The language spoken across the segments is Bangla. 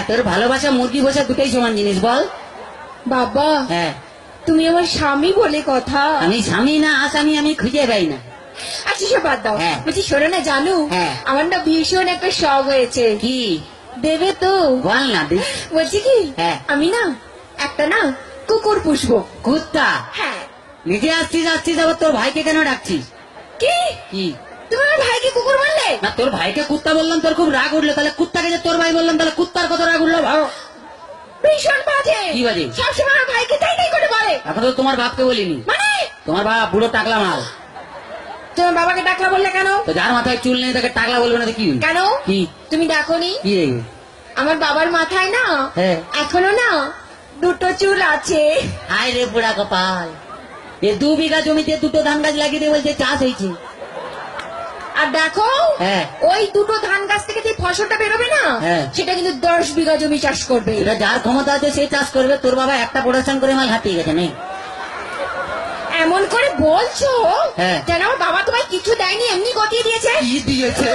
তোর ভালোবাসা মুরগি বসা দুটোই সমান জিনিস বল। বাবা হ্যাঁ, তুমি আমার স্বামী বলে কথা। আমি স্বামী না আসামি আমি খুঁজে পাই না। আচ্ছা সে বাদ দাও, হ্যাঁ। বলছি শোনো না জানু, হ্যাঁ। আমার না ভীষণ একটা শখ হয়েছে। কি দেবে তো? বল না দি। বলছি কি, হ্যাঁ। আমি না একটা না কুকুর পুষবো। কুত্তা? হ্যাঁ। নিজে আসছিস আসছিস আবার তোর ভাইকে কেন ডাকছিস? কি কি তুমি আমার ভাইকে কুকুর বললে? না, তোর ভাইকে কুত্তা বললাম তোর খুব রাগ উঠলো, তাহলে কুত্তাকে যে তোর ভাই বললাম তাহলে কুত্তার কত রাগ উঠলো ভালো। ভীষণ বাজে। কি বাজে? সবসময় আমার ভাইকে তাই তাই করে বলে। এখন তো তোমার বাপকে বলিনি। মানে তোমার বাপ বুড়ো টাকলা মাল। তোমার বাবাকে ডাকলা বললে কেন? তো যার মাথায় চুল নেই তাকে টাকলা বলবে না তো কি হলো? কেন? কি তুমি ডাকোনি? কি রে? আমার বাবার মাথায় না হ্যাঁ। এখনো না দুটো চুল আছে। হায় রে বুড়া কপাল, এ 2 বিঘা জমিতে দুটো ধান গাছ লাগিয়ে দিয়ে বলছে চাষ হয়েছে। আর দেখো হ্যাঁ। ওই দুটো ধান গাছ থেকে যে ফসলটা বেরোবে না, হ্যাঁ। সেটা কিন্তু 10 বিঘা জমি চাষ করবে। এটা যার ক্ষমতা আছে সে চাষ করবে। তোর বাবা একটা প্রোডাকশন করে মাল হাতিয়ে গেছে নেই। এমন করে বলছো হ্যাঁ। যেন আমার বাবা তোমায় কিছু দেয়নি, এমনি গতিয়ে দিয়েছে। কি দিয়েছে?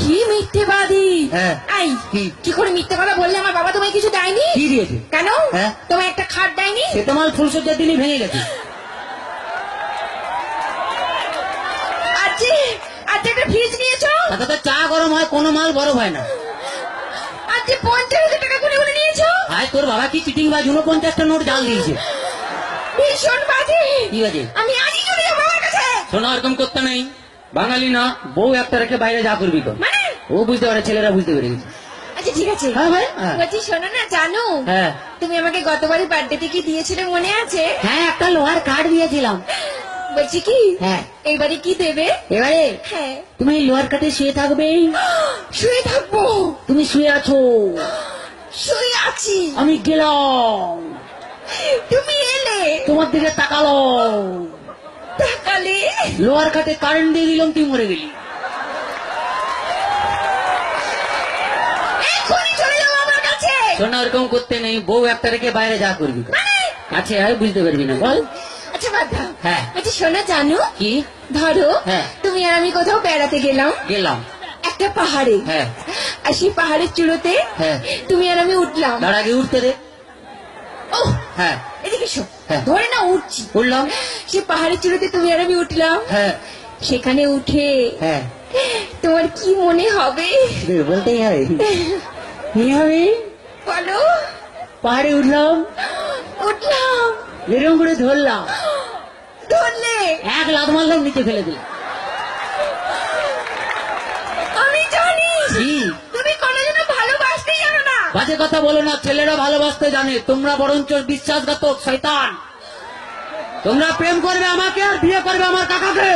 কি মিথ্যেবাদী! হ্যাঁ। এই কি? কি করে মিথ্যে কথা বললে আমার বাবা তোমায় কিছু দেয়নি? কি দিয়েছে? কেন? হ্যাঁ। তোমায় একটা খাট দেয়নি? সে তো মাল ফুলসজ্জার দিনই ভেঙে গেছে। আজকে আজকে একটা ফ্রিজ নিয়েছো? তাতে তো চা গরম হয়, কোনো মাল বরফ হয় না। আজকে 50,000 টাকা গুনে গুনে নিয়েছো? আয় তোর বাবা কি চিটিং বাজ, 49টা নোট জাল দিয়েছে। ভীষণ বাজে। কি বাজে? আমি আজই চলে যাবো আমার কাছে। শোনা এরকম করতে নেই, বাঙালি না, বউ একটা রেখে বাইরে যা করবি তো। মানে ও বুঝতে পারে, ছেলেরা বুঝতে পেরে গেছে। আচ্ছা ঠিক আছে। হ্যাঁ ভাই, হ্যাঁ। বলছি শোনো না জানো, হ্যাঁ তুমি আমাকে গতবারই বার্থডেতে কি দিয়েছিলে মনে আছে? হ্যাঁ, একটা লোহার কাঠ দিয়েছিলাম। বলছি কি হ্যাঁ। এইবারে কি দেবে? এবারে হ্যাঁ। তুমি এই লোহার কাঠে শুয়ে থাকবে। শুয়ে থাকবো? তুমি শুয়ে আছো, শুয়ে আছি, আমি গেলাম, তুমি এলে, তোমার দিকে তাকালো, তাকালে লোহার কাঠে কারেন্ট দিয়ে দিলাম, তুই মরে গেলি। এখনই চলে যাবো আমার কাছে। শোনা এরকম করতে নেই, বউ একটা রেখে বাইরে যা করবি তো। মানে আচ্ছা আয়, বুঝতে পারবি না বল। আচ্ছা বাদ দাও। হ্যাঁ। বলছি শোনো জানো, কি? ধরো হ্যাঁ। তুমি আর আমি কোথাও বেড়াতে গেলাম গেলাম। একটা পাহাড়ে। হ্যাঁ। আর সেই পাহাড়ের চূড়োতে হ্যাঁ। তুমি আর আমি উঠলাম। তার আগে উঠতে দে। ও হ্যাঁ। এদিকে এসো। হ্যাঁ। ধরে না উঠছি। উঠলাম। সেই পাহাড়ের চূড়োতে তুমি আর আমি উঠলাম। হ্যাঁ। সেখানে উঠে হ্যাঁ। তোমার কি মনে হবে? বলতেই হবে। কি হবে? বলো। পাহাড়ে উঠলাম, উঠলাম, এরকম করে ধরলাম, ধরলে এক লাত মারলাম, নিচে ফেলে দিলাম। আমি জানি কি? তুমি কোনোদিনও ভালোবাসতেই জানো না। বাজে কথা বলো না, ছেলেরা ভালোবাসতে জানে, তোমরা বরঞ্চ বিশ্বাসঘাতক শয়তান। তোমরা প্রেম করবে আমাকে আর বিয়ে করবে আমার কাকাকে।